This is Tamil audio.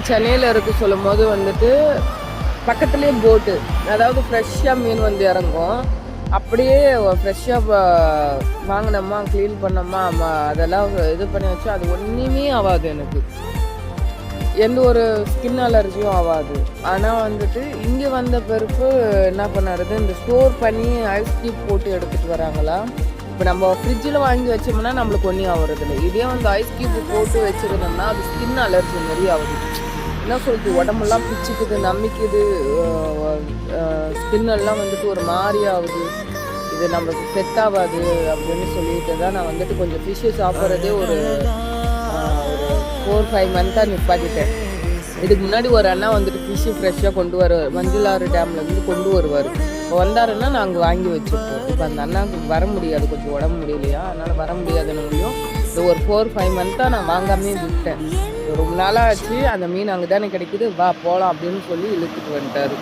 சென்னையில் இருக்க சொல்லும் போது வந்துட்டு பக்கத்துலேயே போட்டு, அதாவது ஃப்ரெஷ்ஷாக மீன் வந்து இறங்கும். அப்படியே ஃப்ரெஷ்ஷாக வாங்கினோமா, க்ளீன் பண்ணோமா, அதெல்லாம் இது பண்ணி வச்சா அது ஒன்றுமே ஆகாது. எனக்கு எந்த ஒரு ஸ்கின் அலர்ஜியும் ஆகாது. ஆனால் வந்துட்டு இங்கே வந்த பிறகு என்ன பண்ணுறது, இந்த ஸ்டோர் பண்ணி ஐஸ் க்யூப் போட்டு எடுத்துகிட்டு வராங்களா. இப்போ நம்ம ஃப்ரிட்ஜில் வாங்கி வச்சோம்னா நம்மளுக்கு ஒன்றும் ஆகுறதில்ல. இதே வந்து ஐஸ் க்யூப் போட்டு வச்சுருந்தோம்னா அது ஸ்கின் அலர்ஜி மாதிரி ஆகுது. என்ன சொல்லுது, உடம்பெல்லாம் பிச்சுக்குது, நம்பிக்குது, ஸ்கின்னெல்லாம் வந்துட்டு ஒரு மாதிரி ஆகுது. இது நம்மளுக்கு செட் ஆகாது அப்படின்னு சொல்லிட்டு தான் நான் வந்துட்டு கொஞ்சம் ஃபிஷ்ஷு சாப்பிட்றதே ஒரு 4-5 மந்த்தாக நிப்பாட்டிட்டேன். இதுக்கு முன்னாடி ஒரு அண்ணா வந்துட்டு ஃபிஷ்ஷு ஃப்ரெஷ்ஷாக கொண்டு வருவார், மஞ்சளாறு டேம்லேருந்து கொண்டு வருவார். இப்போ வந்தாருன்னா நாங்கள் வாங்கி வச்சுருப்போம். இப்போ அந்த அண்ணாவுக்கு வர முடியாது, கொஞ்சம் உடம்பு முடியலையா, அதனால் வர முடியாதுன்னு முடியும். இது ஒரு 4-5 மந்த்தாக நான் வாங்காமே விட்டேன். ரொம்ப நாளாக ஆச்சு. அந்த மீன் அங்கே தானே கிடைக்குது, வா போகலாம் அப்படின்னு சொல்லி இழுத்துட்டு வந்துட்டார்.